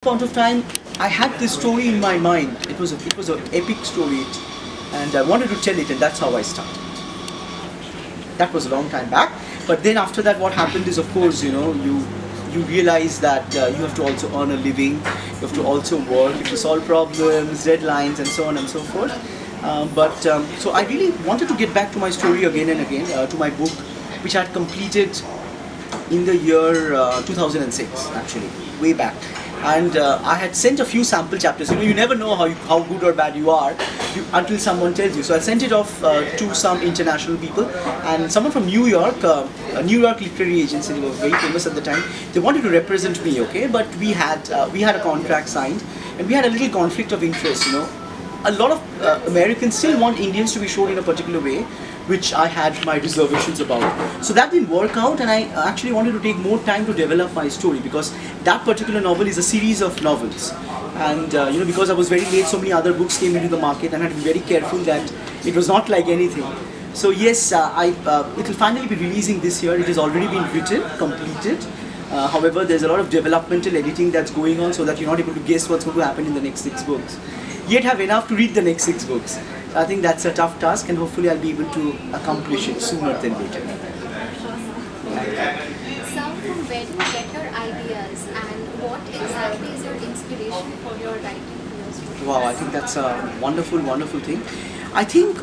point of time, I had this story in my mind. It was an epic story, and I wanted to tell it, and that's how I started. That was a long time back. But then after that, what happened is, of course, you realize that you have to also earn a living, you have to also work, you have to solve problems, deadlines, and so on and so forth. So I really wanted to get back to my story again and again, to my book, which I had completed in the year 2006, actually, way back. And I had sent a few sample chapters. You never know how good or bad you are until someone tells you. So I sent it off to some international people, and someone from New York, a New York literary agency, they were very famous at the time. They wanted to represent me, okay? But we had a contract signed, and we had a little conflict of interest. A lot of Americans still want Indians to be shown in a particular way, which I had my reservations about. So that didn't work out, and I actually wanted to take more time to develop my story, because that particular novel is a series of novels. And because I was very late, so many other books came into the market, and I had to be very careful that it was not like anything. So yes, it will finally be releasing this year. It has already been written, completed. However, there's a lot of developmental editing that's going on, so that you're not able to guess what's going to happen in the next 6 books. Yet have enough to read the next 6 books. I think that's a tough task, and hopefully I'll be able to accomplish it sooner than later. So from where do you get your ideas, and what exactly is your inspiration for your writing? Wow, I think that's a wonderful, wonderful thing. I think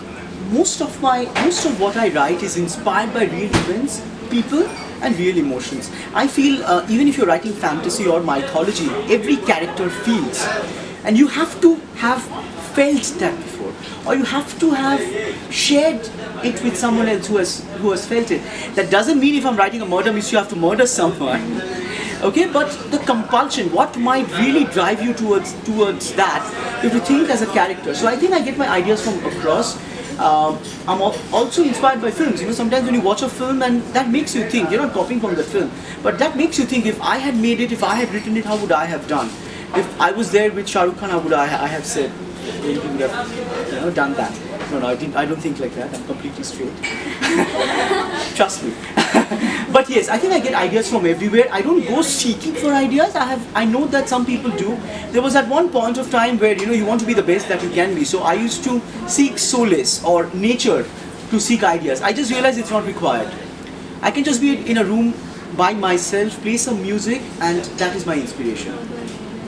most of what I write is inspired by real events, people, and real emotions. I feel even if you're writing fantasy or mythology, every character feels, and you have to have felt that before, or you have to have shared it with someone else who has felt it. That doesn't mean if I'm writing a murder mystery, you have to murder someone. Okay, but the compulsion, what might really drive you towards that, you have to think as a character. So I think I get my ideas from across. I'm also inspired by films. Sometimes when you watch a film and that makes you think, you're not copying from the film, but that makes you think, if I had made it, if I had written it, how would I have done? If I was there with Shah Rukh Khan, how would I have said? He would have done that. No, I don't think like that. I'm completely straight. Trust me. But yes, I think I get ideas from everywhere. I don't go seeking for ideas. I know that some people do. There was at one point of time where you want to be the best that you can be. So I used to seek solace or nature to seek ideas. I just realized it's not required. I can just be in a room by myself, play some music, and that is my inspiration.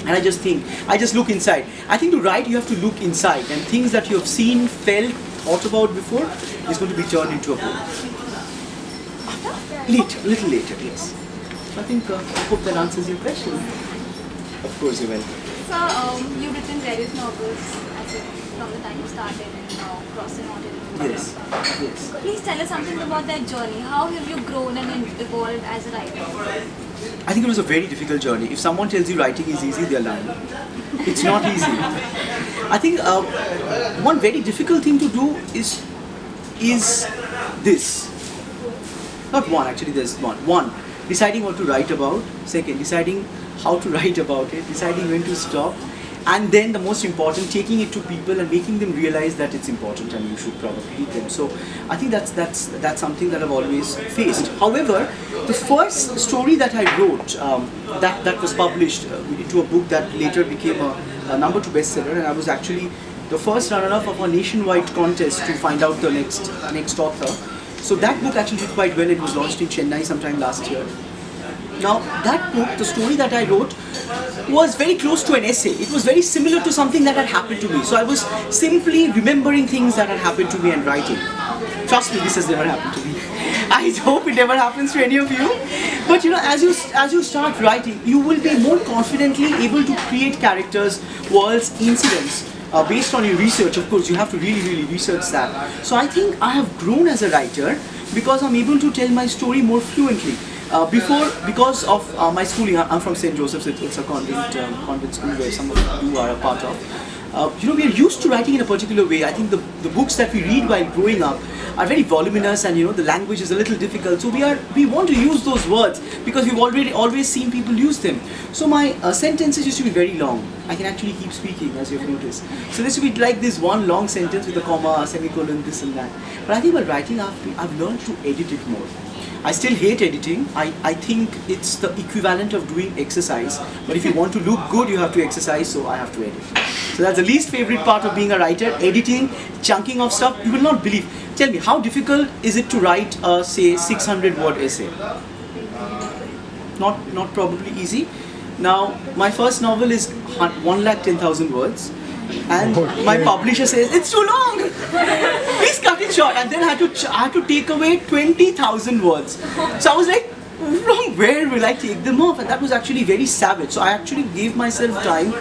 And I just look inside. I think to write, you have to look inside, and things that you have seen, felt, thought about before is going to be turned into a book. Little later, yes. So I hope that answers your question. Of course, you will. So, you've written various novels from the time you started and now crossing on to the Yes. Please tell us something about that journey. How have you grown and evolved as a writer? I think it was a very difficult journey. If someone tells you writing is easy, they're lying. It's not easy. I think one very difficult thing to do is this. Not one, actually there's one. One, deciding what to write about. Second, deciding how to write about it. Deciding when to stop. And then the most important, taking it to people and making them realize that it's important and you should probably read them. So I think that's something that I've always faced. However, the first story that I wrote, that was published into a book that later became a number 2 bestseller, and I was actually the first runner-up of a nationwide contest to find out the next author. So that book actually did quite well. It was launched in Chennai sometime last year. Now that book, the story that I wrote, was very close to an essay. It was very similar to something that had happened to me. So I was simply remembering things that had happened to me and writing. Trust me, this has never happened to me. I hope it never happens to any of you. But as you start writing, you will be more confidently able to create characters, worlds, incidents based on your research. Of course, you have to really research that. So I think I have grown as a writer because I'm able to tell my story more fluently. Because of my schooling, I'm from St. Joseph's. It's a convent school where some of you are a part of. We are used to writing in a particular way. I think the books that we read while growing up are very voluminous, and the language is a little difficult. So we want to use those words because we've always seen people use them. So my sentences used to be very long. I can actually keep speaking, as you've noticed. So this would be like this one long sentence with a comma, semicolon, this and that. But I think while writing, I've learned to edit it more. I still hate editing. I think it's the equivalent of doing exercise. But if you want to look good, you have to exercise, so I have to edit. So that's the least favorite part of being a writer, editing, chunking of stuff. You will not believe. Tell me, how difficult is it to write a, say, 600-word essay? Not probably easy. Now, my first novel is 110,000 words. And my publisher says, it's too long! Please cut it short. And then I had to take away 20,000 words. So I was like, from where will I take them off? And that was actually very savage. So I actually gave myself time.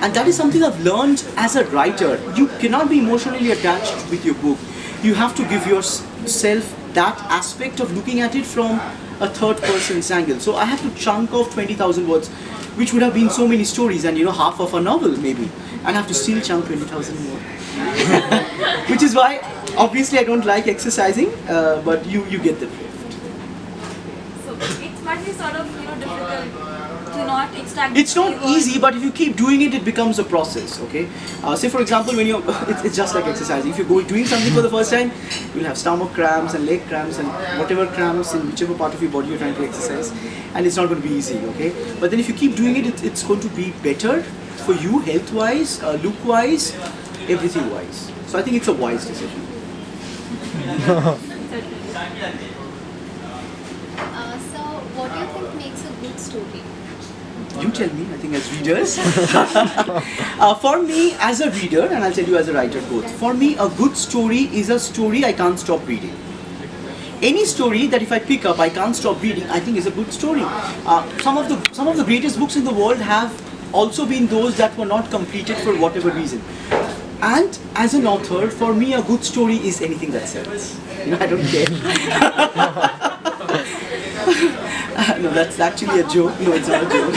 And that is something I've learned as a writer. You cannot be emotionally attached with your book. You have to give yourself that aspect of looking at it from a third person's angle. So I had to chunk off 20,000 words, which would have been so many stories and half of a novel maybe. And I have to still chunk 20,000 more. Which is why, obviously, I don't like exercising, but you get the drift. So it might be sort of difficult to not extract. It's not easy, but if you keep doing it, it becomes a process. Okay. Say for example, when you're, it's just like exercising. If you're doing something for the first time, you'll have stomach cramps and leg cramps and whatever cramps in whichever part of your body you're trying to exercise, and it's not going to be easy. Okay. But then if you keep doing it, it's going to be better for you, health-wise, look-wise, everything-wise. So I think it's a wise decision. So what do you think makes a good story? You tell me, I think as readers. For me, as a reader, and I'll tell you as a writer both, for me a good story is a story I can't stop reading. Any story that if I pick up, I can't stop reading, I think is a good story. Some of the greatest books in the world have also been those that were not completed for whatever reason. And as an author, for me a good story is anything that sells. I don't care. No, that's actually a joke. No, it's not a joke.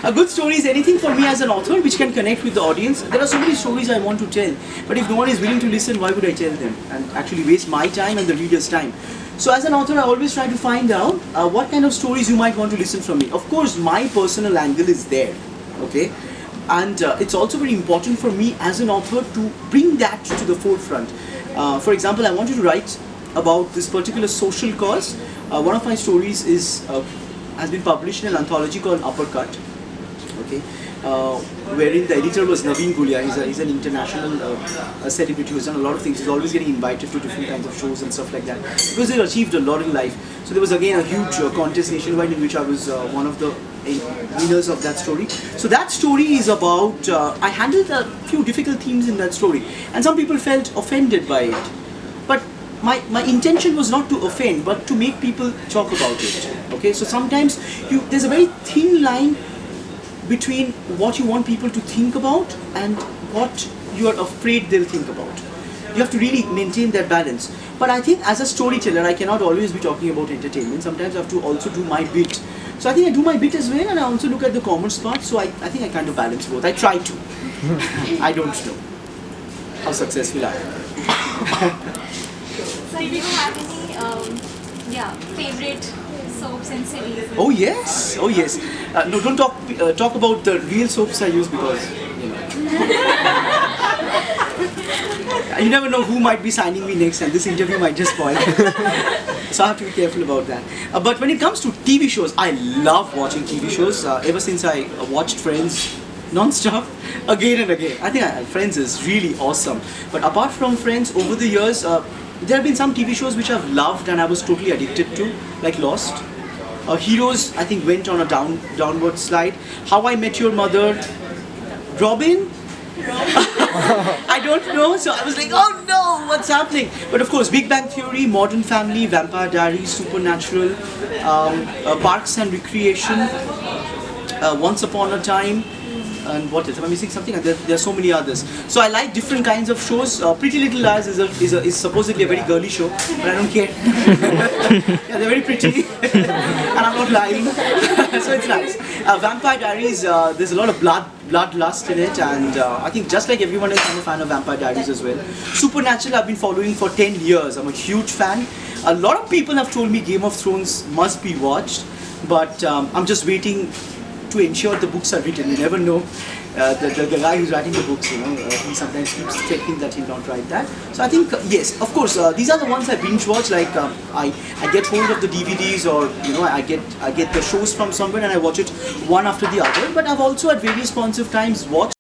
A good story is anything for me as an author which can connect with the audience. There are so many stories I want to tell, but if no one is willing to listen, why would I tell them and actually waste my time and the reader's time? So as an author, I always try to find out what kind of stories you might want to listen from me. Of course, my personal angle is there, okay? And it's also very important for me as an author to bring that to the forefront. For example, I wanted to write about this particular social cause. One of my stories has been published in an anthology called Uppercut, okay? Wherein the editor was Naveen Gulia. He's an international celebrity who's done a lot of things. He's always getting invited to different kinds of shows and stuff like that because he achieved a lot in life. So there was again a huge contest nationwide in which I was one of the winners of that story. So that story is about, I handled a few difficult themes in that story and some people felt offended by it. But my intention was not to offend but to make people talk about it. Okay, so sometimes there's a very thin line between what you want people to think about and what you are afraid they'll think about. You have to really maintain that balance. But I think as a storyteller, I cannot always be talking about entertainment. Sometimes I have to also do my bit. So I think I do my bit as well, and I also look at the commerce part. So I think I kind of balance both. I try to. I don't know how successful I am. So do you have any favorite soaps and series? Oh yes, oh yes. No, don't talk about the real soaps I use because you never know who might be signing me next, and this interview might just spoil. So I have to be careful about that. But when it comes to TV shows, I love watching TV shows. Ever since I watched Friends non-stop, again and again. I think Friends is really awesome. But apart from Friends, over the years, there have been some TV shows which I've loved and I was totally addicted to, like Lost. Heroes, I think, went on a downward slide. How I Met Your Mother. Robin? I don't know, so I was like, oh no, what's happening? But of course, Big Bang Theory, Modern Family, Vampire Diaries, Supernatural, Parks and Recreation, Once Upon a Time, and what else? Am I missing something? There are so many others. So I like different kinds of shows. Pretty Little Liars is supposedly a very girly show, but I don't care. Yeah, they're very pretty, and I'm not lying. So it's nice. Vampire Diaries, there's a lot of bloodlust in it, and I think just like everyone else, I'm a fan of Vampire Diaries as well. Supernatural, I've been following for 10 years. I'm a huge fan. A lot of people have told me Game of Thrones must be watched, but I'm just waiting to ensure the books are written. You never know. The guy who's writing the books, he sometimes keeps checking that he'll not write that. So I think yes, of course, these are the ones I binge watch. Like I get hold of the DVDs, or I get the shows from somewhere and I watch it one after the other. But I've also at various points of times watched